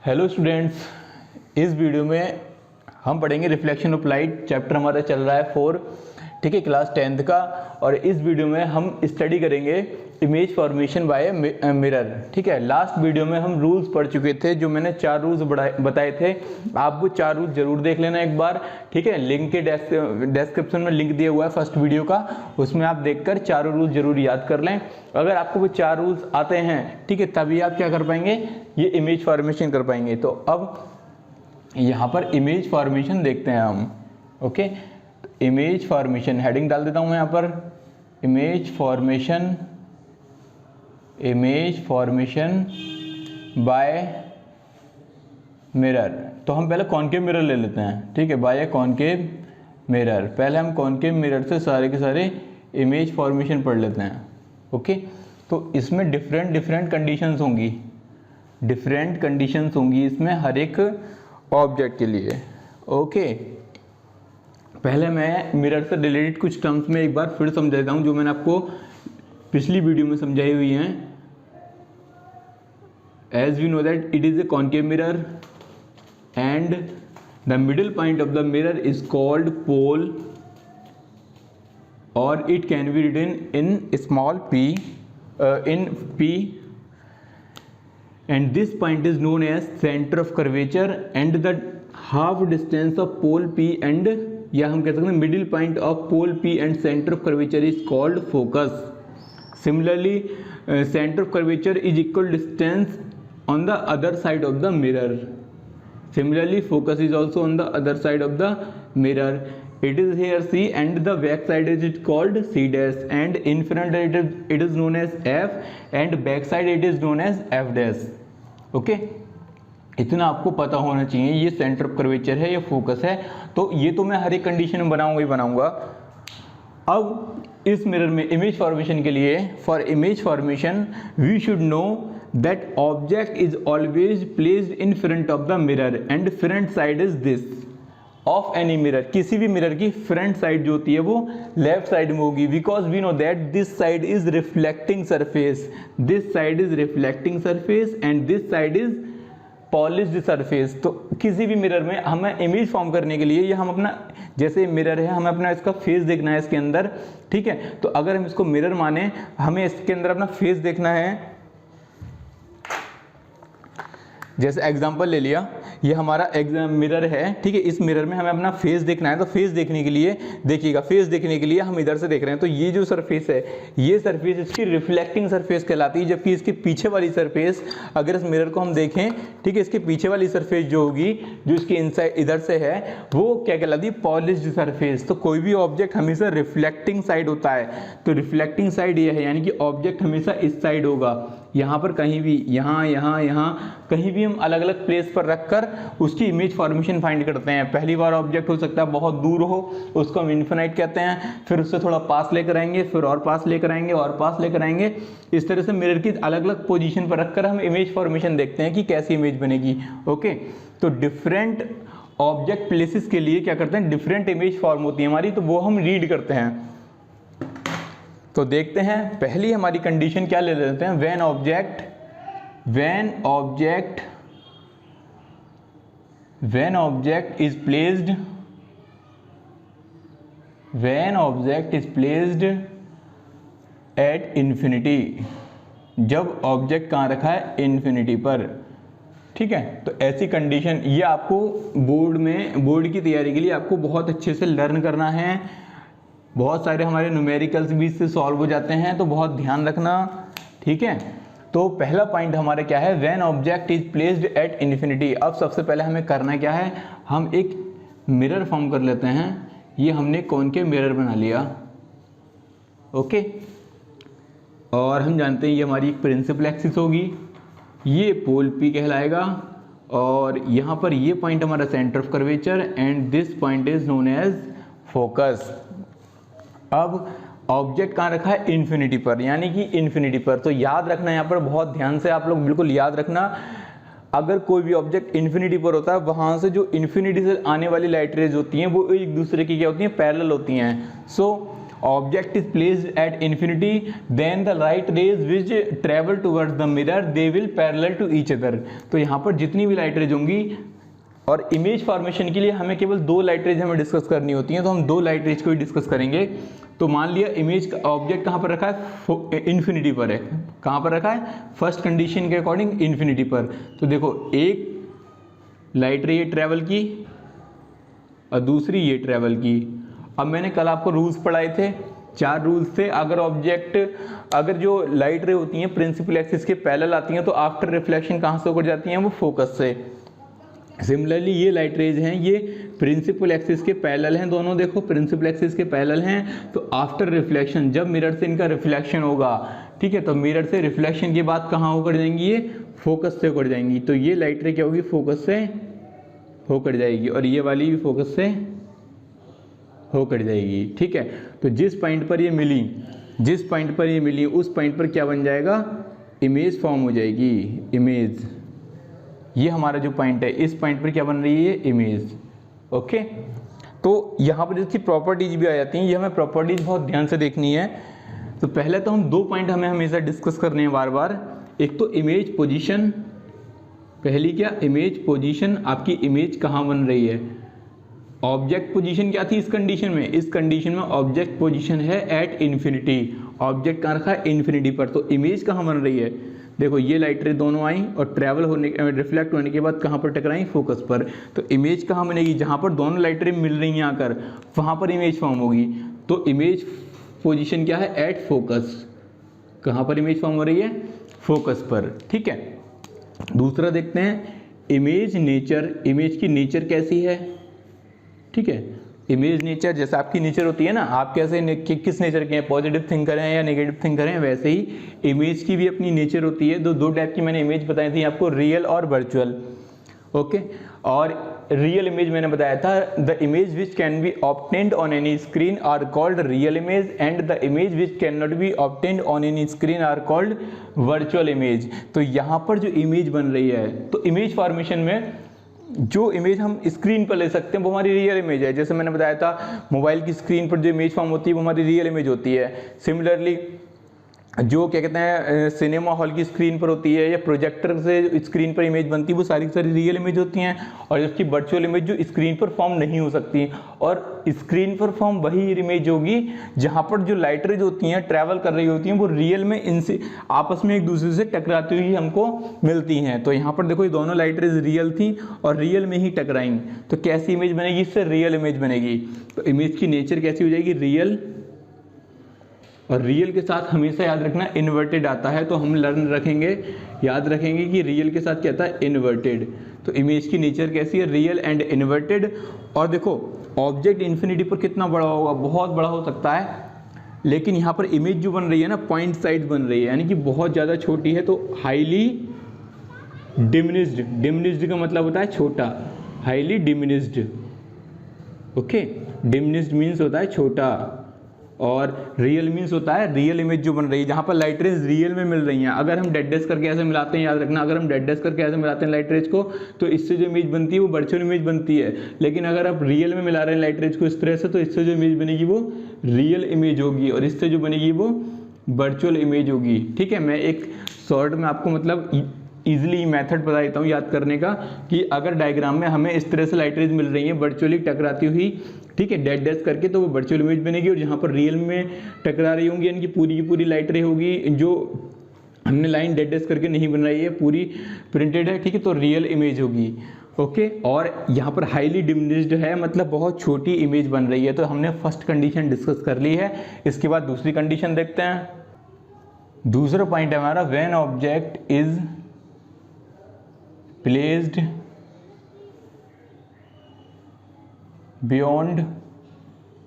Hello students, इस video में हम पढ़ेंगे रिफ्लेक्शन ऑफ लाइट। चैप्टर हमारा चल रहा है 4, ठीक है, क्लास 10th का। और इस वीडियो में हम स्टडी करेंगे इमेज फॉर्मेशन बाय मिरर, ठीक है। लास्ट वीडियो में हम रूल्स पढ़ चुके थे, जो मैंने 4 रूल्स बताए थे। आप वो 4 रूल्स जरूर देख लेना एक बार, ठीक है। लिंक के डिस्क्रिप्शन में लिंक दिया हुआ है फर्स्ट वीडियो का, उसमें आप देखकर 4 रूल्स जरूर याद कर लें। अगर आपको वो 4 रूल्स आते हैं, ठीक है, तभी आप क्या कर पाएंगे, ये इमेज फॉर्मेशन कर पाएंगे। तो अब यहाँ पर इमेज फॉर्मेशन देखते हैं हम, ओके। इमेज फॉर्मेशन हेडिंग डाल देता हूँ मैं यहाँ पर, इमेज फॉर्मेशन बाय मिरर। तो हम पहले कॉनकेव मिरर ले लेते हैं, ठीक है, बाय कॉनकेव मिरर। पहले हम कॉनकेव मिरर से सारे के सारे इमेज फॉर्मेशन पढ़ लेते हैं, ओके। तो इसमें डिफरेंट कंडीशंस होंगी इसमें हर एक ऑब्जेक्ट के लिए, ओके। पहले मैं मिरर से रिलेटेड कुछ टर्म्स में एक बार फिर समझाता हूँ, जो मैंने आपको पिछली वीडियो में समझाई हुई हैं। As we know that it is a concave mirror and the middle point of the mirror is called pole, और it can be written in small p, in p, and this point is known as center of curvature, and the half distance of pole p and, या हम कह सकते हैं middle point of pole p and center of curvature is called focus. Similarly, center of curvature is equal distance on the other side of the mirror. Similarly, focus is also on the other side of the mirror. It is here C, and the back side is it called C dash, and in front it is known as F, and back side it is known as F dash. Okay, इतना आपको पता होना चाहिए। ये centre of curvature है, ये focus है। तो ये तो मैं हर एक कंडीशन में बनाऊंगा। अब इस मिरर में इमेज फॉर्मेशन के लिए, for image formation we should know that object is always placed in front of the mirror, and front side is this of any mirror. किसी भी मिरर की फ्रंट साइड जो होती है वो लेफ्ट साइड में होगी, because we know that this side is reflecting surface, and this side is polished surface. तो किसी भी मिरर में हमें इमेज फॉर्म करने के लिए, या हम अपना, जैसे मिरर है, हमें अपना इसका फेस देखना है इसके अंदर, ठीक है। तो अगर हम इसको मिरर माने, हमें इसके अंदर अपना फेस देखना है। जैसे एग्जांपल ले लिया, ये हमारा मिरर है, ठीक है। इस मिरर में हमें अपना फेस देखना है। तो फेस देखने के लिए, देखिएगा, फेस देखने के लिए हम इधर से देख रहे हैं। तो ये जो सरफेस है, ये सरफेस इसकी रिफ्लेक्टिंग सरफेस कहलाती है। जबकि इसके पीछे वाली सरफेस, अगर इस मिरर को हम देखें, ठीक है, इसके पीछे वाली सरफेस जो होगी, जो इसकी इनसाइड इधर से है, वो क्या कहलाती है, पॉलिश्ड सरफेस। तो कोई भी ऑब्जेक्ट हमेशा रिफ्लेक्टिंग साइड होता है। तो रिफ्लेक्टिंग साइड ये है, यानी कि ऑब्जेक्ट हमेशा इस साइड होगा। यहाँ पर कहीं भी, यहाँ कहीं भी हम अलग अलग प्लेस पर रखकर उसकी इमेज फॉर्मेशन फाइंड करते हैं। पहली बार ऑब्जेक्ट हो सकता है बहुत दूर हो, उसको हम इन्फिनाइट कहते हैं। फिर उससे थोड़ा पास लेकर आएंगे, फिर और पास लेकर आएंगे, और पास लेकर आएंगे। इस तरह से मिरर की अलग अलग पोजीशन पर रखकर हम इमेज फॉर्मेशन देखते हैं कि कैसी इमेज बनेगी, ओके। तो डिफरेंट ऑब्जेक्ट प्लेसेस के लिए क्या करते हैं, डिफरेंट इमेज फॉर्म होती है हमारी, तो वो हम रीड करते हैं। तो देखते हैं, पहली हमारी कंडीशन क्या ले लेते हैं, when object is placed at infinity. जब ऑब्जेक्ट कहाँ रखा है, इन्फिनिटी पर, ठीक है। तो ऐसी कंडीशन, ये आपको बोर्ड की तैयारी के लिए आपको बहुत अच्छे से लर्न करना है। बहुत सारे हमारे न्यूमेरिकल्स भी इससे सॉल्व हो जाते हैं, तो बहुत ध्यान रखना, ठीक है। तो पहला पॉइंट हमारा क्या है, when object is placed at infinity. अब सबसे पहले हमें करना क्या है, हम एक मिरर फॉर्म कर लेते हैं। ये हमने कॉनकेव मिरर बना लिया, ओके। और हम जानते हैं ये हमारी एक प्रिंसिपल एक्सिस होगी, ये पोल P कहलाएगा, और यहाँ पर ये पॉइंट हमारा centre of curvature, and this point is known as focus. अब ऑब्जेक्ट कहाँ रखा है, इन्फिनिटी पर, यानी कि इन्फिनिटी पर। तो याद रखना, यहाँ पर बहुत ध्यान से आप लोग बिल्कुल याद रखना, अगर कोई भी ऑब्जेक्ट इन्फिनिटी पर होता है, वहाँ से जो इन्फिनिटी से आने वाली लाइट रेज होती हैं वो एक दूसरे की क्या होती हैं, पैरेलल होती हैं। So object is placed at infinity then the light rays which travel towards the mirror they will parallel to each other. तो यहाँ पर जितनी भी लाइट रेज होंगी, और इमेज फॉर्मेशन के लिए हमें केवल 2 लाइट रेज हमें डिस्कस करनी होती हैं, तो हम 2 लाइट रेज को ही डिस्कस करेंगे। तो मान लिया इमेज का ऑब्जेक्ट कहाँ पर रखा है, इन्फिनिटी पर है। कहाँ पर रखा है, फर्स्ट कंडीशन के अकॉर्डिंग इन्फिनिटी पर। तो देखो एक लाइट रे ये ट्रैवल की और दूसरी ये ट्रैवल की। अब मैंने कल आपको रूल्स पढ़ाए थे, 4 रूल्स थे। अगर जो लाइट रे होती हैं प्रिंसिपल एक्सिस के पैरेलल आती हैं तो आफ्टर रिफ्लेक्शन कहाँ से होकर जाती हैं, वो फोकस से। सिमिलरली ये लाइट रेज हैं, ये प्रिंसिपल एक्सिस के पैरेलल हैं दोनों। देखो प्रिंसिपल एक्सिस के पैरेलल हैं, तो आफ्टर रिफ्लेक्शन जब मिरर से इनका रिफ्लेक्शन होगा, ठीक है, तो मिरर से रिफ्लेक्शन के बाद कहाँ होकर जाएंगी, ये फोकस से होकर जाएंगी। तो ये लाइट रे क्या होगी, फोकस से होकर जाएगी, और ये वाली भी फोकस से होकर जाएगी। ठीक है, तो जिस पॉइंट पर ये मिली उस पॉइंट पर क्या बन जाएगा, इमेज फॉर्म हो जाएगी। इमेज, ये हमारा जो पॉइंट है, इस पॉइंट पर क्या बन रही है, इमेज। ओके, तो यहाँ पर इसकी प्रॉपर्टीज भी आ जाती हैं। ये हमें प्रॉपर्टीज बहुत ध्यान से देखनी है। तो पहले तो हम 2 पॉइंट हमें हमेशा डिस्कस करने हैं बार बार। एक तो इमेज पोजीशन, पहली क्या, इमेज पोजीशन, आपकी इमेज कहाँ बन रही है। ऑब्जेक्ट पोजीशन क्या थी इस कंडीशन में, इस कंडीशन में ऑब्जेक्ट पोजीशन है एट इन्फिनिटी। ऑब्जेक्ट कहाँ रखा है, इन्फिनिटी पर। तो इमेज कहाँ बन रही है, देखो ये लाइट रे दोनों आई और ट्रैवल होने, रिफ्लेक्ट होने के बाद कहाँ पर टकराई, फोकस पर। तो इमेज कहाँ बनेगी, जहाँ पर दोनों लाइट रे मिल रही हैं आकर, वहाँ पर इमेज फॉर्म होगी। तो इमेज पोजीशन क्या है, एट फोकस। कहाँ पर इमेज फॉर्म हो रही है, फोकस पर। ठीक है, दूसरा देखते हैं इमेज नेचर। इमेज की नेचर कैसी है, ठीक है, इमेज नेचर जैसे आपकी नेचर होती है ना, आप कैसे किस नेचर के हैं, पॉजिटिव थिंकर हैं या नेगेटिव थिंकर हैं, वैसे ही इमेज की भी अपनी नेचर होती है। 2 टाइप की मैंने इमेज बताई थी आपको, रियल और वर्चुअल। ओके, और रियल इमेज मैंने बताया था, the image which can be obtained on any screen are called real image and the image which can not be obtained on any screen are called virtual image. तो यहाँ पर जो image बन रही है, तो इमेज फॉर्मेशन में जो इमेज हम स्क्रीन पर ले सकते हैं वो हमारी रियल इमेज है। जैसे मैंने बताया था मोबाइल की स्क्रीन पर जो इमेज फॉर्म होती है वो हमारी रियल इमेज होती है। सिमिलरली जो क्या कहते हैं सिनेमा हॉल की स्क्रीन पर होती है या प्रोजेक्टर से स्क्रीन पर इमेज बनती है, वो सारी रियल इमेज होती हैं। और इसकी वर्चुअल इमेज जो स्क्रीन पर फॉर्म नहीं हो सकती, और स्क्रीन पर फॉर्म वही इमेज होगी जहाँ पर जो लाइट रेज होती हैं ट्रैवल कर रही होती हैं, वो रियल में इनसे आपस में एक दूसरे से टकराती हुई हमको मिलती हैं। तो यहाँ पर देखो ये दोनों लाइट रेज रियल थी और रियल में ही टकराई, तो कैसी इमेज बनेगी, इससे रियल इमेज बनेगी। तो इमेज की नेचर कैसी हो जाएगी, रियल। और रियल के साथ हमेशा याद रखना इन्वर्टेड आता है, तो हम याद रखेंगे कि रियल के साथ क्या आता है, इन्वर्टेड। तो इमेज की नेचर कैसी है, रियल एंड इन्वर्टेड। और देखो ऑब्जेक्ट इन्फिनिटी पर कितना बड़ा होगा, बहुत बड़ा हो सकता है, लेकिन यहाँ पर इमेज जो बन रही है ना, पॉइंट साइज बन रही है, यानी कि बहुत ज़्यादा छोटी है। तो हाईली डिमिनिश्ड, डिमिनिश्ड का मतलब होता है छोटा, highly diminished. Okay, diminished means होता है छोटा, और रियल मीन्स होता है रियल इमेज जो बन रही है, जहाँ पर लाइट रेज रियल में मिल रही हैं। अगर हम डेड डेस्क करके ऐसे मिलाते हैं, याद रखना, अगर हम डेड डेस्क करके ऐसे मिलाते हैं लाइट रेज को, तो इससे जो इमेज बनती है वो वर्चुअल इमेज बनती है। लेकिन अगर आप रियल में मिला रहे हैं लाइट रेज को इस तरह से, तो इससे जो इमेज बनेगी वो रियल इमेज होगी, और इससे जो बनेगी वो वर्चुअल इमेज होगी। ठीक है, मैं एक शॉर्ट में आपको मतलब ईजिली मेथड बता देता हूँ याद करने का, कि अगर डायग्राम में हमें इस तरह से लाइट रेज मिल रही है वर्चुअली टकराती हुई, ठीक है, डेड डेस्क करके, तो वो वर्चुअल इमेज बनेगी। और जहाँ पर रियल में टकरा रही होंगी, यानी कि पूरी की पूरी लाइट रे होगी, जो हमने लाइन डेड डेस्क करके नहीं बनाई है, पूरी प्रिंटेड है, ठीक है, तो रियल इमेज होगी। ओके, और यहाँ पर हाईली डिमिनिश्ड है, मतलब बहुत छोटी इमेज बन रही है। तो हमने फर्स्ट कंडीशन डिस्कस कर ली है। इसके बाद दूसरी कंडीशन देखते हैं। दूसरा पॉइंट है हमारा, when object is placed beyond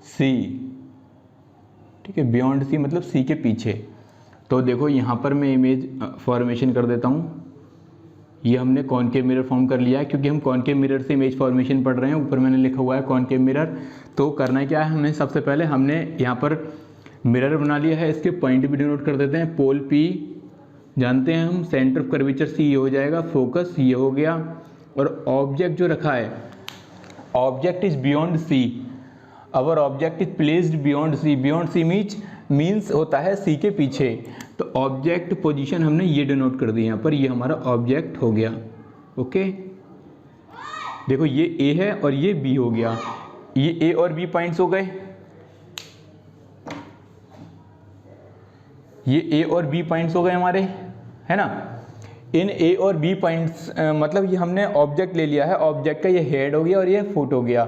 C, ठीक है, बियॉन्ड सी मतलब सी के पीछे। तो देखो यहाँ पर मैं इमेज फॉर्मेशन कर देता हूँ। ये हमने कॉनकेव मिरर फॉर्म कर लिया है, क्योंकि हम कॉनकेव मिरर से इमेज फॉर्मेशन पढ़ रहे हैं। ऊपर मैंने लिखा हुआ है कॉनकेव मिरर। तो करना क्या है, हमने सबसे पहले हमने यहाँ पर मिरर बना लिया है, इसके पॉइंट भी डिनोट कर देते हैं। पोल पी जानते हैं हम, सेंटर ऑफ कर्वेचर सी ये हो जाएगा, फोकस ये हो गया, और ऑब्जेक्ट जो रखा है, object is beyond C. Our object is placed beyond C, beyond C means होता है सी के पीछे। तो ऑब्जेक्ट पोजीशन हमने ये डिनोट कर दी यहाँ पर, ये हमारा ऑब्जेक्ट हो गया। ओके, देखो ये ए है और ये बी हो गया, ये ए और बी पॉइंट्स हो गए, ये ए और बी पॉइंट्स हो गए हमारे, है ना। इन ए और बी पॉइंट्स मतलब ये हमने ऑब्जेक्ट ले लिया है, ऑब्जेक्ट का ये हेड हो गया और ये फुट हो गया।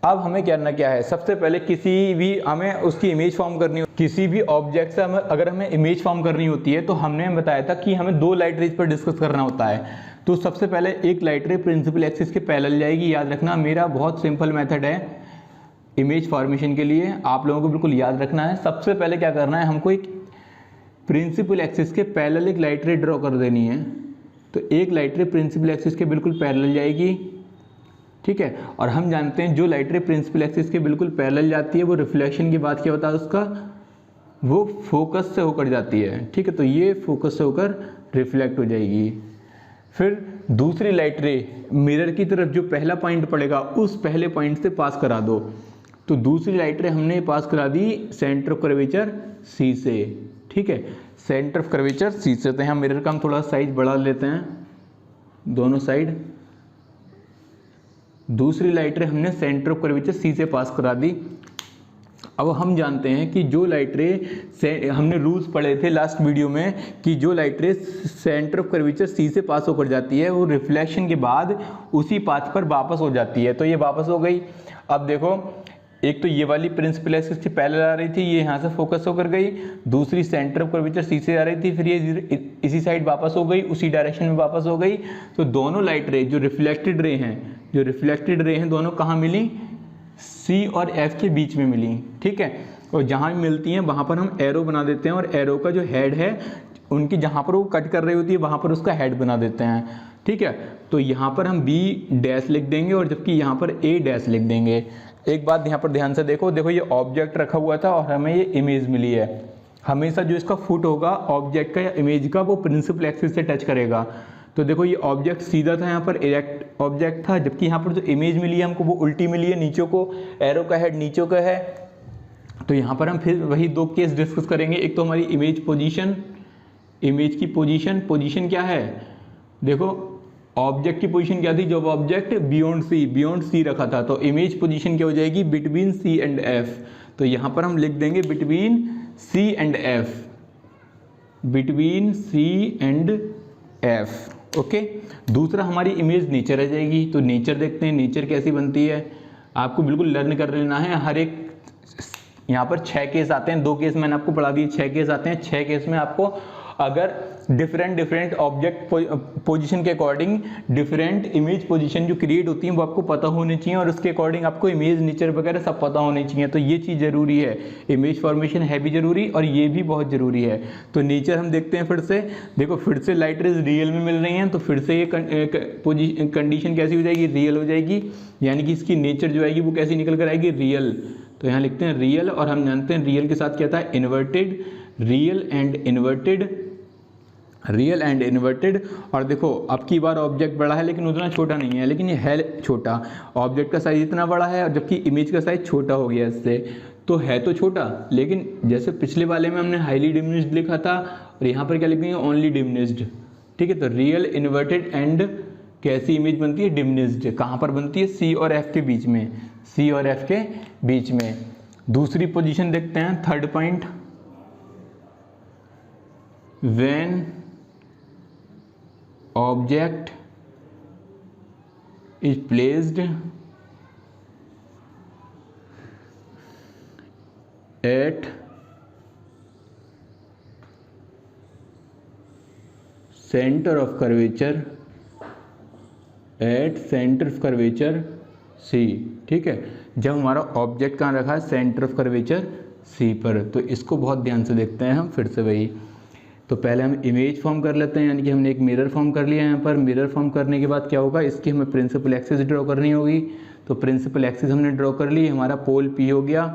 अब हमें करना क्या है, सबसे पहले किसी भी हमें उसकी इमेज फॉर्म करनी हो, किसी भी ऑब्जेक्ट से अगर हमें इमेज फॉर्म करनी होती है तो हमने बताया था कि हमें दो लाइट रेज पर डिस्कस करना होता है। तो सबसे पहले एक लाइट रे प्रिंसिपल एक्सिस के पैरेलल जाएगी, याद रखना मेरा बहुत सिंपल मेथड है इमेज फॉर्मेशन के लिए, आप लोगों को बिल्कुल याद रखना है। सबसे पहले क्या करना है, हमको एक प्रिंसिपल एक्सिस के पैरेलल एक लाइट रे ड्रॉ कर देनी है। तो एक लाइट रे प्रिंसिपल एक्सिस के बिल्कुल पैरेलल जाएगी, ठीक है। और हम जानते हैं जो लाइट रे प्रिंसिपल एक्सिस के बिल्कुल पैरेलल जाती है वो रिफ्लेक्शन की बात क्या होता है उसका, वो फोकस से होकर जाती है, ठीक है। तो ये फोकस से होकर रिफ्लेक्ट हो जाएगी। फिर दूसरी लाइट रे मिरर की तरफ जो पहला पॉइंट पड़ेगा उस पहले पॉइंट से पास करा दो। तो दूसरी लाइट रे हमने पास करा दी सेंटर ऑफ कर्वेचर सी से, ठीक है, सेंटर ऑफ कर्वेचर सी से। तो यहाँ मिरर का हम थोड़ा साइज बढ़ा लेते हैं दोनों साइड। दूसरी लाइट रे हमने सेंटर ऑफ कर्वेचर सी से पास करा दी। अब हम जानते हैं कि जो लाइट रे से हमने रूल्स पढ़े थे लास्ट वीडियो में कि जो लाइट रे सेंटर ऑफ कर्वेचर सी से पास होकर जाती है वो रिफ्लेक्शन के बाद उसी पाथ पर वापस हो जाती है। तो ये वापस हो गई। अब देखो एक तो ये वाली प्रिंसिपल एक्सिस से पैरेलल आ रही थी, ये यहाँ से फोकस होकर गई, दूसरी सेंटर ऑफ कर्वेचर सी से आ रही थी, फिर ये इसी साइड वापस हो गई, उसी डायरेक्शन में वापस हो गई। तो दोनों लाइट रे जो रिफ्लेक्टेड रे हैं दोनों कहाँ मिली, सी और एफ के बीच में मिली, ठीक है। और जहाँ भी मिलती हैं वहाँ पर हम एरो बना देते हैं और एरो का जो हेड है उनकी जहाँ पर वो कट कर रही होती है वहाँ पर उसका हेड बना देते हैं, ठीक है। तो यहाँ पर हम बी डैश लिख देंगे और जबकि यहाँ पर ए डैश लिख देंगे। एक बात यहाँ पर ध्यान से देखो, देखो ये ऑब्जेक्ट रखा हुआ था और हमें ये इमेज मिली है। हमेशा जो इसका फुट होगा ऑब्जेक्ट का या इमेज का वो प्रिंसिपल एक्सिस से टच करेगा। तो देखो ये ऑब्जेक्ट सीधा था, यहाँ पर इरेक्ट ऑब्जेक्ट था, जबकि यहाँ पर जो इमेज मिली है हमको वो उल्टी मिली है, नीचे को एरो का हेड नीचे का है। तो यहाँ पर हम फिर वही दो केस डिस्कस करेंगे। एक तो हमारी इमेज पोजीशन, इमेज की पोजीशन क्या है, देखो ऑब्जेक्ट की पोजीशन क्या थी, जब ऑब्जेक्ट बियॉन्ड सी रखा था तो इमेज पोजीशन क्या हो जाएगी, बिटवीन सी एंड एफ। तो यहाँ पर हम लिख देंगे between C and F, between C and F, okay. दूसरा हमारी इमेज नेचर आ जाएगी। तो नेचर देखते हैं, नेचर कैसी बनती है, आपको बिल्कुल लर्न कर लेना है। हर एक यहाँ पर 6 केस आते हैं, 2 केस मैंने आपको पढ़ा दिए, 6 केस आते हैं। 6 केस में आपको अगर डिफरेंट ऑब्जेक्ट पोजीशन के अकॉर्डिंग डिफरेंट इमेज पोजीशन जो क्रिएट होती हैं वो आपको पता होनी चाहिए और उसके अकॉर्डिंग आपको इमेज नेचर वगैरह सब पता होनी चाहिए। तो ये चीज़ ज़रूरी है, इमेज फॉर्मेशन है भी ज़रूरी और ये भी बहुत ज़रूरी है। तो नेचर हम देखते हैं फिर से, देखो फिर से लाइट रेज रियल में मिल रही हैं तो फिर से ये कंडीशन कैसी हो जाएगी, रियल हो जाएगी, यानी कि इसकी नेचर जो आएगी वो कैसी निकल कर आएगी, रियल। तो यहाँ लिखते हैं रियल और हम जानते हैं रियल के साथ क्या था, इन्वर्टेड, रियल एंड इन्वर्टेड। और देखो अब की बार ऑब्जेक्ट बड़ा है लेकिन उतना छोटा नहीं है, लेकिन ये है छोटा, ऑब्जेक्ट का साइज इतना बड़ा है और जबकि इमेज का साइज छोटा हो गया इससे, तो है तो छोटा लेकिन जैसे पिछले वाले में हमने हाईली डिमिनिश्ड लिखा था और यहाँ पर क्या लिखेंगे, ओनली डिमिनिश्ड, ठीक है। तो रियल, इन्वर्टेड एंड कैसी इमेज बनती है, डिमिनिश्ड। कहाँ पर बनती है, सी और एफ के बीच में, सी और एफ के बीच में। दूसरी पोजीशन देखते हैं, third point, when object is placed at centre of curvature, at centre of curvature C, ठीक है। जब हमारा ऑब्जेक्ट कहाँ रखा है, सेंटर ऑफ कर्वेचर सी पर। तो इसको बहुत ध्यान से देखते हैं हम फिर से वही। तो पहले हम इमेज फॉर्म कर लेते हैं, यानी कि हमने एक मिरर फॉर्म कर लिया यहाँ पर। मिरर फॉर्म करने के बाद क्या होगा, इसकी हमें प्रिंसिपल एक्सिस ड्रॉ करनी होगी। तो प्रिंसिपल एक्सिस हमने ड्रॉ कर ली, हमारा पोल पी हो गया,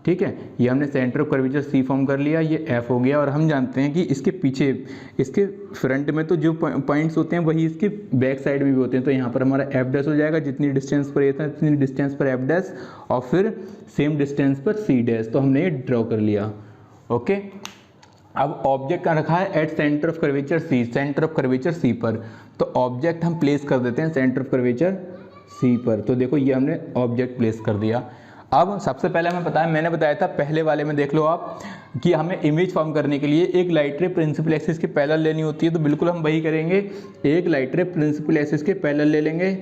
ठीक है, ये हमने centre of curvature C form कर लिया, ये एफ हो गया। और हम जानते हैं कि इसके पीछे, इसके फ्रंट में तो जो पॉइंट्स होते हैं वही इसके बैक साइड में भी होते हैं। तो यहाँ पर हमारा एफ डैश हो जाएगा, जितनी डिस्टेंस पर ये था उतनी डिस्टेंस पर एफ डैश, और फिर सेम डिस्टेंस पर सी डैश। तो हमने ये ड्रॉ कर लिया। ओके, अब ऑब्जेक्ट कहाँ रखा है? At centre of curvature C, centre of curvature C पर। तो ऑब्जेक्ट हम प्लेस कर देते हैं सेंटर ऑफ कर्वेचर सी पर। तो देखो ये हमने ऑब्जेक्ट प्लेस कर दिया। अब सबसे पहले मैंने बताया था पहले वाले में, देख लो आप, कि हमें इमेज फॉर्म करने के लिए एक लाइट रे प्रिंसिपल एक्सिस के पैरेलल लेनी होती है। तो बिल्कुल हम वही करेंगे, एक लाइट रे प्रिंसिपल एक्सिस के पैरेलल ले लेंगे।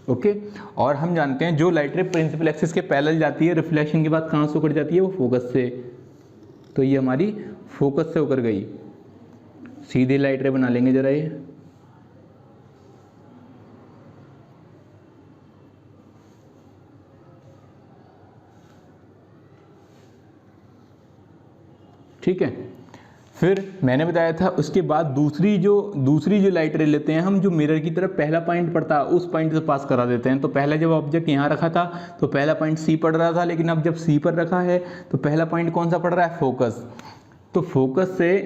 ओके, और हम जानते हैं जो लाइट रे प्रिंसिपल एक्सिस के पैरेलल जाती है, रिफ्लेक्शन के बाद कहाँ से होकर जाती है? वो फोकस से। तो ये हमारी फोकस से होकर गई। सीधी लाइट रे बना लेंगे जरा ये। ठीक है, फिर मैंने बताया था उसके बाद दूसरी जो लाइट रे लेते हैं हम, जो मिरर की तरफ पहला पॉइंट पड़ता है उस पॉइंट से पास करा देते हैं। तो पहला जब ऑब्जेक्ट यहाँ रखा था तो पहला पॉइंट सी पड़ रहा था, लेकिन अब जब सी पर रखा है तो पहला पॉइंट कौन सा पड़ रहा है? फोकस। तो फोकस से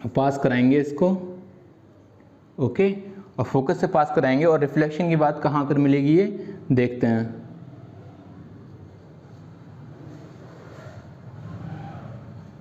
पास कराएंगे इसको। ओके, और फोकस से पास कराएंगे, और रिफ्लेक्शन की बात कहाँ पर मिलेगी ये देखते हैं।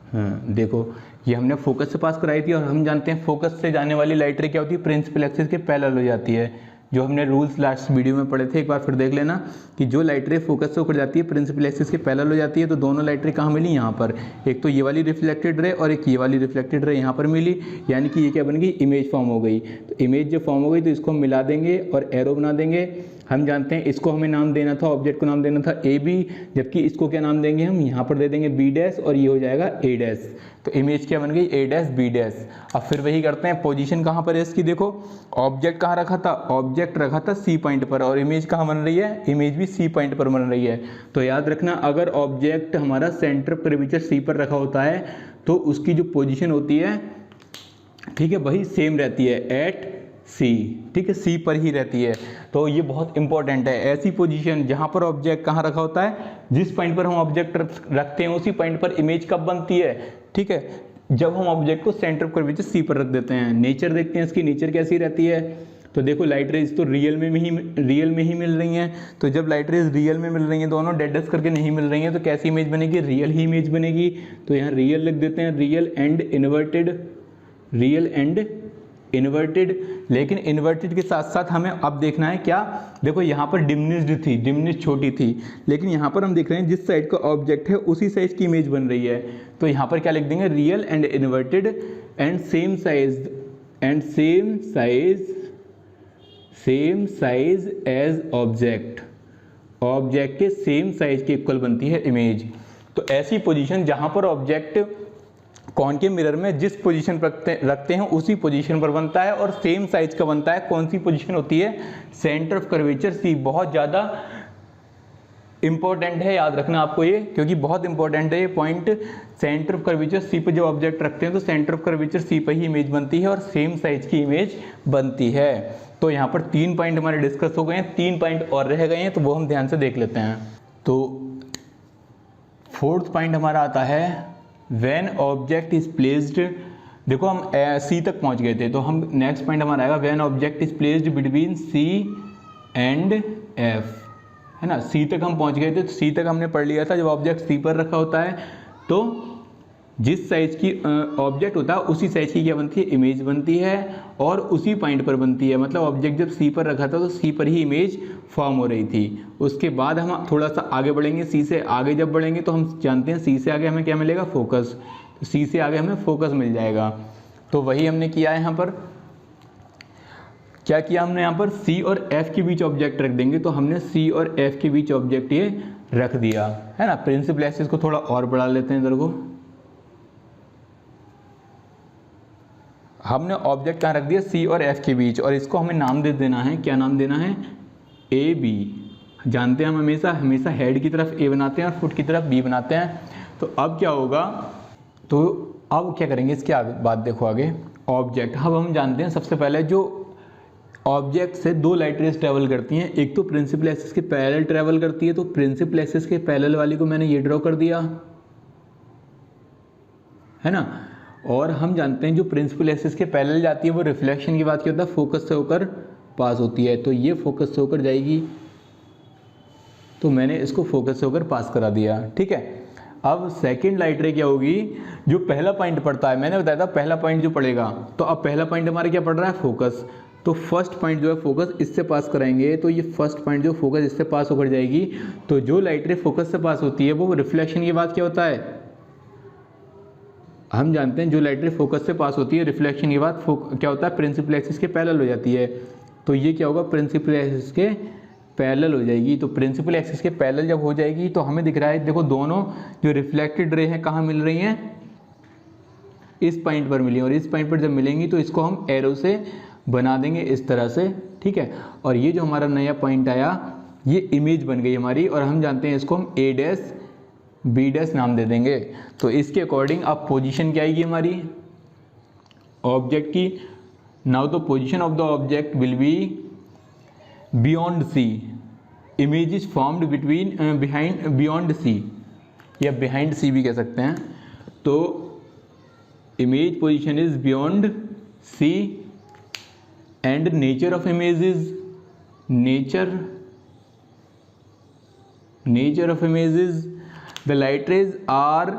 हाँ, देखो ये हमने फोकस से पास कराई थी, और हम जानते हैं फोकस से जाने वाली लाइट रे क्या होती है? प्रिंसिपल एक्सिस के पैरेलल हो जाती है। जो हमने रूल्स लास्ट वीडियो में पढ़े थे, एक बार फिर देख लेना, कि जो लाइट रे फोकस से होकर जाती है प्रिंसिपल एक्सिस के पैरेलल हो जाती है। तो दोनों लाइट रे कहाँ मिली? यहाँ पर। एक तो ये वाली रिफ्लेक्टेड रे और एक ये वाली रिफ्लेक्टेड रे यहाँ पर मिली, यानी कि ये क्या बन गई? इमेज फॉर्म हो गई। तो इमेज जब फॉर्म हो गई तो इसको हम मिला देंगे और एरो बना देंगे। हम जानते हैं इसको हमें नाम देना था, ऑब्जेक्ट को नाम देना था ए बी, जबकि इसको क्या नाम देंगे हम? यहाँ पर दे देंगे बी डैश, और ये हो जाएगा ए डैश। तो इमेज क्या बन गई? ए डैश बी डैश। अब फिर वही करते हैं, पोजीशन कहाँ पर है इसकी? देखो ऑब्जेक्ट कहाँ रखा था? ऑब्जेक्ट रखा था सी पॉइंट पर, और इमेज कहाँ बन रही है? इमेज भी सी पॉइंट पर बन रही है। तो याद रखना, अगर ऑब्जेक्ट हमारा सेंटर ऑफ कर्वेचर सी पर रखा होता है तो उसकी जो पोजीशन होती है, ठीक है, वही सेम रहती है एट सी। ठीक है, सी पर ही रहती है। तो ये बहुत इंपॉर्टेंट है, ऐसी पोजीशन जहां पर ऑब्जेक्ट कहाँ रखा होता है, जिस पॉइंट पर हम ऑब्जेक्ट रखते हैं उसी पॉइंट पर इमेज कब बनती है? ठीक है, जब हम ऑब्जेक्ट को सेंटर ऑफ कर्वेचर सी पर रख देते हैं। नेचर देखते हैं इसकी, नेचर कैसी रहती है। तो देखो लाइट रेज तो रियल में ही मिल रही हैं। तो जब लाइट रेज रियल में मिल रही हैं, दोनों डेडस करके नहीं मिल रही हैं, तो कैसी इमेज बनेगी? रियल ही इमेज बनेगी। तो यहाँ रियल लिख देते हैं, रियल एंड इन्वर्टेड। लेकिन इन्वर्टेड के साथ साथ हमें अब देखना है क्या? देखो यहाँ पर डिमिनिश्ड छोटी थी, लेकिन यहाँ पर हम देख रहे हैं जिस साइड का ऑब्जेक्ट है उसी साइज की इमेज बन रही है। तो यहाँ पर क्या लिख देंगे? Real and inverted and same size as object. Object के सेम साइज के इक्वल बनती है इमेज। तो ऐसी पोजीशन जहाँ पर ऑब्जेक्ट कॉनकेव मिरर में जिस पोजीशन पर रखते हैं उसी पोजीशन पर बनता है और सेम साइज का बनता है। कौन सी पोजीशन होती है? Centre of curvature C. बहुत ज़्यादा इंपॉर्टेंट है, याद रखना आपको ये, क्योंकि बहुत इंपॉर्टेंट है ये point. Centre of curvature C पर जब ऑब्जेक्ट रखते हैं तो सेंटर ऑफ कर्वेचर सी पर ही इमेज बनती है और सेम साइज की इमेज बनती है। तो यहाँ पर 3 पॉइंट हमारे डिस्कस हो गए हैं, 3 पॉइंट और रह गए हैं, तो वो हम ध्यान से देख लेते हैं। तो 4th पॉइंट हमारा आता है व्हेन ऑब्जेक्ट इज प्लेस्ड। देखो हम सी तक पहुंच गए थे, तो हम नेक्स्ट पॉइंट हमारा आएगा when object is placed between C and F, है ना। सी तक हम पहुंच गए थे, तो सी तक हमने पढ़ लिया था। जब ऑब्जेक्ट सी पर रखा होता है तो जिस साइज की ऑब्जेक्ट होता है उसी साइज की क्या बनती है? इमेज बनती है, और उसी पॉइंट पर बनती है। मतलब ऑब्जेक्ट जब सी पर रखा था तो सी पर ही इमेज फॉर्म हो रही थी। उसके बाद हम थोड़ा सा आगे बढ़ेंगे, सी से आगे जब बढ़ेंगे तो हम जानते हैं सी से आगे हमें क्या मिलेगा? फोकस। तो सी से आगे हमें फोकस मिल जाएगा। तो वही हमने किया है। यहाँ पर क्या किया हमने? यहाँ पर सी और एफ के बीच ऑब्जेक्ट रख देंगे, तो हमने सी और एफ के बीच ऑब्जेक्ट ये रख दिया, है ना। प्रिंसिपल एक्सिस को थोड़ा और बढ़ा लेते हैं इधर को। हमने ऑब्जेक्ट कहाँ रख दिया? सी और एफ के बीच, और इसको हमें नाम दे देना है। क्या नाम देना है? A B. जानते हैं हम हमेशा हेड की तरफ ए बनाते हैं और फुट की तरफ बी बनाते हैं। तो अब क्या होगा? तो अब क्या करेंगे इसके आगे बात देखो। आगे ऑब्जेक्ट, अब हम जानते हैं सबसे पहले जो ऑब्जेक्ट से दो लाइट रेज ट्रैवल करती हैं, एक तो प्रिंसिपल एक्सिस के पैरेलल ट्रैवल करती है, तो प्रिंसिपल एक्सिस के पैरेलल वाली को मैंने ये ड्रॉ कर दिया है ना। और हम जानते हैं जो प्रिंसिपल एक्सिस के पैरेलल जाती है वो रिफ्लेक्शन की बात क्या होता है, फोकस से होकर पास होती है, तो ये फोकस से होकर जाएगी, तो मैंने इसको फोकस से होकर पास करा दिया। ठीक है, अब सेकंड लाइट रे क्या होगी, जो पहला पॉइंट पड़ता है, मैंने बताया था पहला पॉइंट जो पड़ेगा, तो अब पहला पॉइंट हमारा क्या पड़ रहा है, फोकस, तो फर्स्ट पॉइंट जो है फोकस इससे पास कराएंगे, तो ये फर्स्ट पॉइंट जो फोकस इससे पास होकर जाएगी, तो जो लाइट रे फोकस से पास होती है वो रिफ्लेक्शन की बात क्या होता है, हम जानते हैं जो लाइट रे फोकस से पास होती है रिफ्लेक्शन की बात क्या होता है, प्रिंसिपल एक्सिस के पैरेलल हो जाती है, तो ये क्या होगा, प्रिंसिपल एक्सिस के पैरेलल हो जाएगी। तो प्रिंसिपल एक्सिस के पैरेलल जब हो जाएगी तो हमें दिख रहा है, देखो दोनों जो रिफ्लेक्टेड रे हैं कहाँ मिल रही हैं, इस पॉइंट पर मिली, और इस पॉइंट पर जब मिलेंगी तो इसको हम एरो से बना देंगे इस तरह से। ठीक है, और ये जो हमारा नया पॉइंट आया ये इमेज बन गई हमारी, और हम जानते हैं इसको हम ए डैश बी डैश नाम दे देंगे। तो इसके अकॉर्डिंग अब पोजीशन क्या आएगी हमारी ऑब्जेक्ट की, now the position of the object will be beyond C, image is formed between behind beyond C, या बिहाइंड सी भी कह सकते हैं, तो image position is beyond C and nature of image is nature of image is the light rays are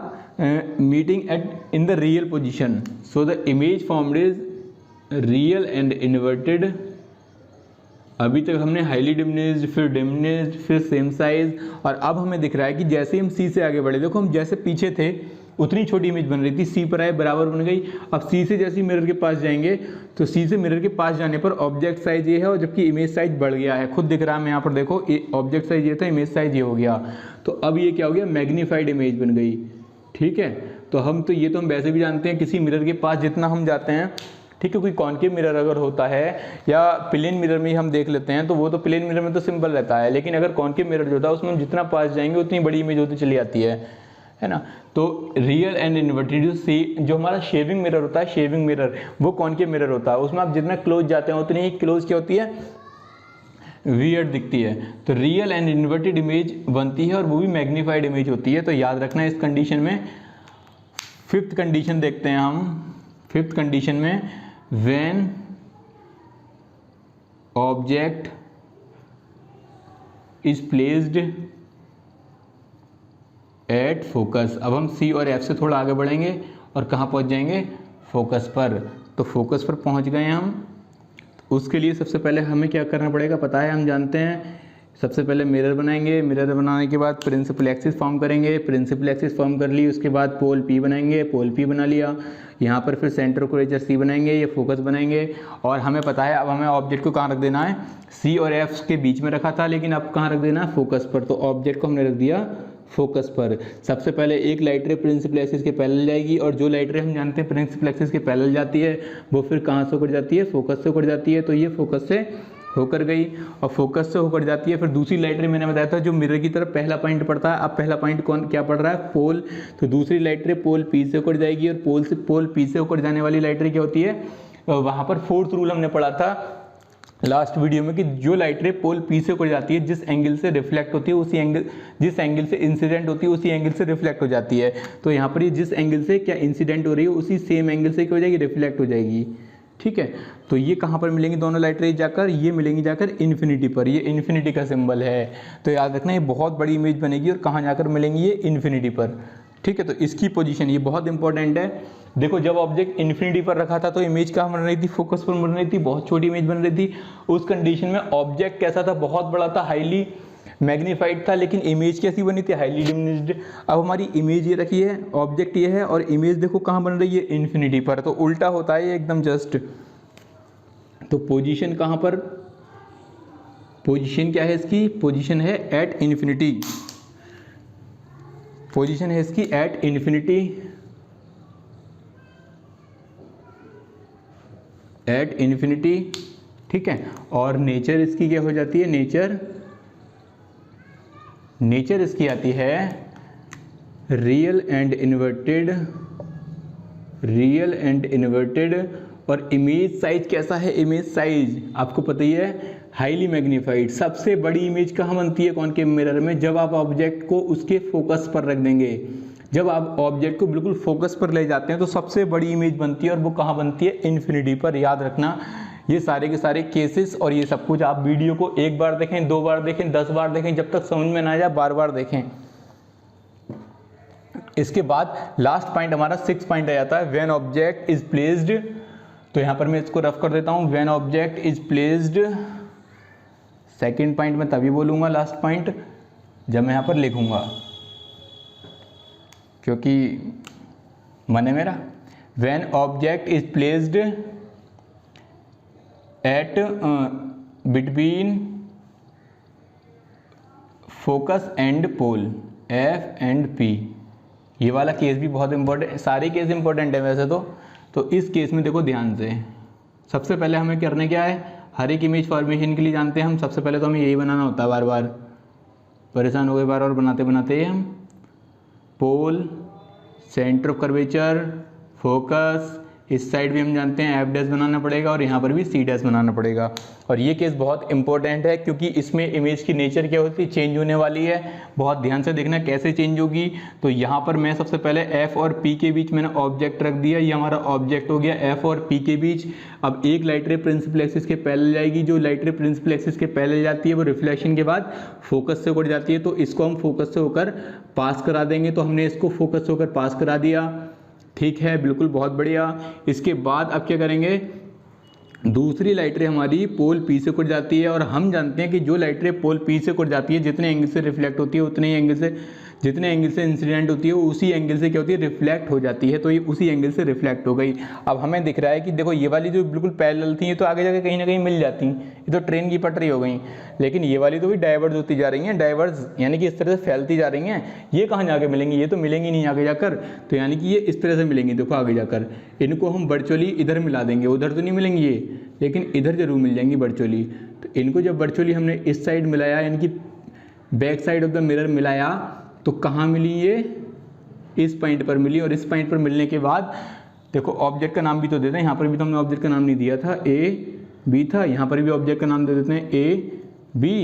meeting at in the real position, so the image formed is real and inverted। अभी तक हमने highly diminished, फिर diminished, फिर same size, और अब हमें दिख रहा है कि जैसे ही हम सी से आगे बढ़े, देखो हम जैसे पीछे थे उतनी छोटी इमेज बन रही थी, सी पर आए बराबर बन गई, अब सी से जैसे ही मिरर के पास जाएंगे तो सी से मिरर के पास जाने पर ऑब्जेक्ट साइज ये है, और जबकि इमेज साइज बढ़ गया है, खुद दिख रहा है हमें यहाँ पर, देखो ऑब्जेक्ट साइज ये था, इमेज साइज ये हो गया, तो अब ये क्या हो गया, मैग्नीफाइड इमेज बन गई। ठीक है, तो हम तो ये तो हम वैसे भी जानते हैं, किसी मिरर के पास जितना हम जाते हैं, ठीक है, कोई कॉन्केव मिरर अगर होता है या प्लेन मिरर में ही हम देख लेते हैं, तो वो तो प्लेन मिरर में तो सिंपल रहता है, लेकिन अगर कॉन्केव मिरर जो होता है उसमें हम जितना पास जाएंगे उतनी बड़ी इमेज होती चली आती है ना। तो रियल एंड इन्वर्टेड जो हमारा शेविंग मिरर होता है, शेविंग मिरर वो कॉन्केव मिरर होता है, उसमें आप जितना क्लोज जाते हैं उतनी ही क्लोज क्या होती है, वियर्ड दिखती है। तो रियल एंड इन्वर्टेड इमेज बनती है और वो भी मैग्नीफाइड इमेज होती है। तो याद रखना इस कंडीशन में। फिफ्थ कंडीशन देखते हैं हम। फिफ्थ कंडीशन में when object is placed at focus. अब हम सी और एफ से थोड़ा आगे बढ़ेंगे और कहाँ पहुँच जाएंगे, फोकस पर। तो फोकस पर पहुँच गए हम। उसके लिए सबसे पहले हमें क्या करना पड़ेगा पता है, हम जानते हैं। सबसे पहले मिरर बनाएंगे, मिरर बनाने के बाद प्रिंसिपल एक्सिस फॉर्म करेंगे, प्रिंसिपल एक्सिस फॉर्म कर ली, उसके बाद पोल पी बनाएंगे, पोल पी बना लिया, यहाँ पर फिर सेंटर कर्वेचर सी बनाएंगे, ये फोकस बनाएंगे। और हमें पता है अब हमें ऑब्जेक्ट को कहाँ रख देना है, सी और एफ के बीच में रखा था, लेकिन अब कहाँ रख देना है, फोकस पर। तो ऑब्जेक्ट को हमने रख दिया फोकस पर। सबसे पहले एक लाइट रे प्रिंसिपल एक्सिस के पैरेलल जाएगी, और जो लाइट रे हम जानते हैं प्रिंसिपल एक्सिस के पैरेलल जाती है वो फिर कहाँ से होकर जाती है, फोकस से होकर जाती है। तो ये फोकस से होकर गई और फोकस से होकर जाती है। फिर दूसरी लाइट रे मैंने बताया था जो मिरर की तरफ पहला पॉइंट पड़ता है। अब पहला पॉइंट कौन क्या पड़ रहा है, पोल। तो दूसरी लाइट रे पोल पी से होकर जाएगी, और पोल पी से होकर जाने वाली लाइट रे क्या होती है, वहाँ पर फोर्थ रूल हमने पढ़ा था लास्ट वीडियो में कि जो लाइट रे पोल पी से होकर जाती है, जिस एंगल से रिफ्लेक्ट होती है उसी एंगल, जिस एंगल से इंसिडेंट होती है उसी एंगल से रिफ्लेक्ट हो जाती है। तो यहाँ पर ये जिस एंगल से क्या इंसिडेंट हो रही है उसी सेम एंगल से क्या हो जाएगी, रिफ्लेक्ट हो जाएगी। ठीक है, तो ये कहाँ पर मिलेंगी दोनों लाइट रेज जाकर, ये मिलेंगी जाकर इन्फिनिटी पर। ये इन्फिनिटी का सिंबल है, तो याद रखना ये बहुत बड़ी इमेज बनेगी। और कहाँ जाकर मिलेंगी, ये इन्फिनिटी पर। ठीक है, तो इसकी पोजीशन ये बहुत इंपॉर्टेंट है। देखो जब ऑब्जेक्ट इन्फिनिटी पर रखा था तो इमेज कहाँ बन रही थी, फोकस पर बन रही थी, बहुत छोटी इमेज बन रही थी। उस कंडीशन में ऑब्जेक्ट कैसा था, बहुत बड़ा था, हाईली मैग्नीफाइड था, लेकिन इमेज कैसी बनी थी, हाईली डिमिनिश्ड। अब हमारी इमेज ये रखी है, ऑब्जेक्ट ये है, और इमेज देखो कहाँ बन रही है, इन्फिनिटी पर। तो उल्टा होता है ये एकदम जस्ट। तो पोजीशन कहाँ पर, पोजीशन क्या है इसकी, पोजीशन है एट इन्फिनिटी। पोजीशन है इसकी एट इन्फिनिटी, एट इन्फिनिटी। ठीक है, और नेचर इसकी क्या हो जाती है, नेचर इसकी आती है रियल एंड इन्वर्टेड और इमेज साइज कैसा है, इमेज साइज आपको पता ही है, हाईली मैग्नीफाइड। सबसे बड़ी इमेज कहाँ बनती है कॉनकेव मिरर में, जब आप ऑब्जेक्ट को उसके फोकस पर रख देंगे। जब आप ऑब्जेक्ट को बिल्कुल फोकस पर ले जाते हैं तो सबसे बड़ी इमेज बनती है, और वो कहाँ बनती है, इन्फिनिटी पर। याद रखना ये सारे के सारे केसेस और ये सब कुछ आप वीडियो को एक बार देखें, 2 बार देखें, 10 बार देखें, जब तक समझ में ना आ जाए बार बार देखें। इसके बाद लास्ट पॉइंट हमारा 6 पॉइंट आ जाता है, व्हेन ऑब्जेक्ट इज प्लेस्ड। तो यहाँ पर मैं इसको रफ कर देता हूँ, when object is placed. Second point मैं तभी बोलूँगा लास्ट पॉइंट जब मैं यहाँ पर लिखूँगा, क्योंकि मन है मेरा। When object is placed at between focus and pole F and P। ये वाला केस भी बहुत इंपॉर्टेंट, सारे केस इंपॉर्टेंट है वैसे तो इस केस में देखो ध्यान से। सबसे पहले हमें करने क्या है, हर एक इमेज फॉर्मेशन के लिए जानते हैं हम, सबसे पहले तो हमें यही बनाना होता है। बार बार परेशान हो गए बार बार बनाते बनाते हम। पोल, सेंटर ऑफ कर्वेचर, फोकस, इस साइड भी हम जानते हैं F डैश बनाना पड़ेगा और यहाँ पर भी C डैश बनाना पड़ेगा। और ये केस बहुत इंपॉर्टेंट है क्योंकि इसमें इमेज की नेचर क्या होती है, चेंज होने वाली है। बहुत ध्यान से देखना कैसे चेंज होगी। तो यहाँ पर मैं सबसे पहले F और P के बीच मैंने ऑब्जेक्ट रख दिया, ये हमारा ऑब्जेक्ट हो गया F और P के बीच। अब एक लाइट रे प्रिंसिपल एक्सिस के पैरेलल जाएगी, जो लाइट रे प्रिंसिपल एक्सिस के पैरेलल जाती है वो रिफ्लेक्शन के बाद फोकस से होकर जाती है, तो इसको हम फोकस से होकर पास करा देंगे। तो हमने इसको फोकस से होकर पास करा दिया, ठीक है, बिल्कुल बहुत बढ़िया। इसके बाद अब क्या करेंगे, दूसरी लाइट रे हमारी पोल P से कुट जाती है और हम जानते हैं कि जो लाइट रे पोल P से कुट जाती है जितने एंगल से रिफ्लेक्ट होती है उतने ही एंगल से, जितने एंगल से इंसिडेंट होती है वो उसी एंगल से क्या होती है, रिफ्लेक्ट हो जाती है। तो ये उसी एंगल से रिफ्लेक्ट हो गई। अब हमें दिख रहा है कि देखो ये वाली जो बिल्कुल पैरेलल थी ये तो आगे जाके कहीं ना कहीं मिल जाती, ये तो ट्रेन की पटरी हो गई, लेकिन ये वाली तो भी डाइवर्ज होती जा रही हैं, डाइवर्ज यानी कि इस तरह से फैलती जा रही हैं। ये कहाँ जाके मिलेंगी, ये तो मिलेंगी नहीं आगे जाकर, तो यानी कि ये इस तरह से मिलेंगी। देखो आगे जाकर इनको हम वर्चुअली इधर मिला देंगे, उधर तो नहीं मिलेंगी ये, लेकिन इधर जरूर मिल जाएंगी वर्चुअली। तो इनको जब वर्चुअली हमने इस साइड मिलाया यानी कि back side of the mirror मिलाया, तो कहाँ मिली, ये इस पॉइंट पर मिली। और इस पॉइंट पर मिलने के बाद देखो ऑब्जेक्ट का नाम भी तो देते हैं, यहाँ पर भी तो हमने ऑब्जेक्ट का नाम नहीं दिया था, A B था, यहाँ पर भी ऑब्जेक्ट का नाम दे देते हैं A B।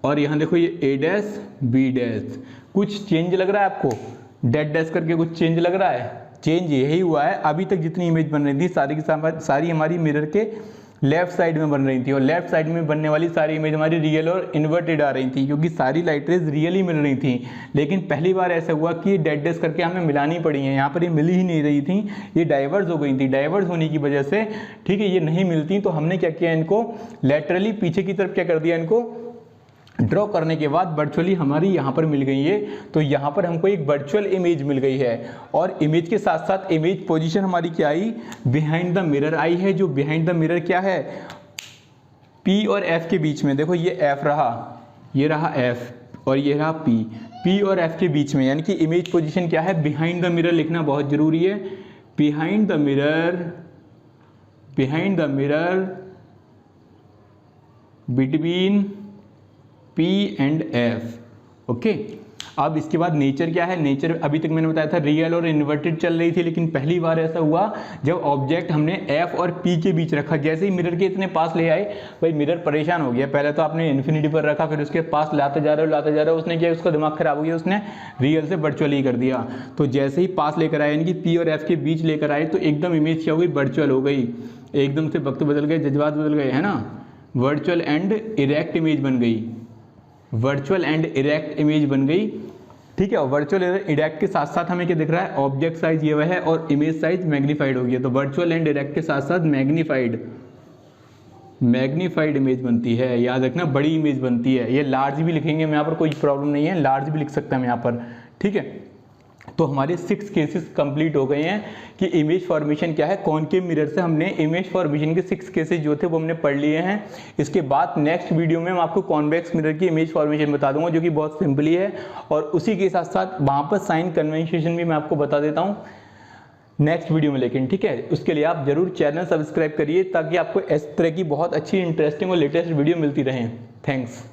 और यहाँ देखो ये A डैश B डैश। कुछ चेंज लग रहा है आपको, डैश डैश करके कुछ चेंज लग रहा है? चेंज यही हुआ है, अभी तक जितनी इमेज बन रही थी सारी की सारी हमारी मिरर के लेफ्ट साइड में बन रही थी, और लेफ्ट साइड में बनने वाली सारी इमेज हमारी रियल और इन्वर्टेड आ रही थी, क्योंकि सारी लाइट रेज रियली मिल रही थी। लेकिन पहली बार ऐसा हुआ कि डेड डेस करके हमें मिलानी पड़ी है, यहाँ पर ये मिल ही नहीं रही थी, ये डाइवर्स हो गई थी। डाइवर्स होने की वजह से, ठीक है, ये नहीं मिलती, तो हमने क्या किया, इनको लेटरली पीछे की तरफ क्या कर दिया, इनको ड्रॉ करने के बाद वर्चुअली हमारी यहाँ पर मिल गई है। तो यहाँ पर हमको एक वर्चुअल इमेज मिल गई है, और इमेज के साथ साथ इमेज पोजीशन हमारी क्या आई, बिहाइंड द मिरर आई है। जो बिहाइंड द मिरर क्या है, P और F के बीच में। देखो ये F रहा, ये रहा F और ये रहा P, P और F के बीच में, यानी कि इमेज पोजीशन क्या है, बिहाइंड द मिरर लिखना बहुत जरूरी है। Behind the mirror, behind the mirror between P and F। Okay, अब इसके बाद नेचर क्या है, नेचर अभी तक मैंने बताया था रियल और इन्वर्टेड चल रही थी, लेकिन पहली बार ऐसा हुआ जब ऑब्जेक्ट हमने F और P के बीच रखा। जैसे ही मिरर के इतने पास ले आए, भाई मिरर परेशान हो गया, पहले तो आपने इन्फिनिटी पर रखा, फिर उसके पास लाते जा रहे हो, उसने क्या, उसका दिमाग खराब हो गया, उसने रियल से वर्चुअल ही कर दिया। तो जैसे ही पास लेकर आए, यानी कि P और F के बीच लेकर आए, तो एकदम इमेज क्या हो गई, वर्चुअल हो गई, एकदम से वक्त बदल गए, जज्बात बदल गए, है ना। वर्चुअल एंड इरेक्ट इमेज बन गई, वर्चुअल एंड इरेक्ट इमेज बन गई, ठीक है। वर्चुअल इरेक्ट के साथ साथ हमें क्या दिख रहा है, ऑब्जेक्ट साइज ये वह है और इमेज साइज मैग्नीफाइड हो गया। तो वर्चुअल एंड इरेक्ट के साथ साथ मैग्नीफाइड इमेज बनती है। याद रखना, बड़ी इमेज बनती है। ये लार्ज भी लिखेंगे हम यहाँ पर, कोई प्रॉब्लम नहीं है, लार्ज भी लिख सकते हैं हम यहाँ पर, ठीक है। तो हमारे 6 केसेस कंप्लीट हो गए हैं कि इमेज फॉर्मेशन क्या है। कॉनकेव मिरर से हमने इमेज फॉर्मेशन के 6 केसेस जो थे वो हमने पढ़ लिए हैं। इसके बाद नेक्स्ट वीडियो में मैं आपको कॉन्वेक्स मिरर की इमेज फॉर्मेशन बता दूंगा, जो कि बहुत सिंपली है, और उसी के साथ साथ वहाँ पर साइन कन्वेंशन भी मैं आपको बता देता हूँ नेक्स्ट वीडियो में। लेकिन ठीक है, उसके लिए आप जरूर चैनल सब्सक्राइब करिए ताकि आपको इस तरह की बहुत अच्छी, इंटरेस्टिंग और लेटेस्ट वीडियो मिलती रहें। थैंक्स।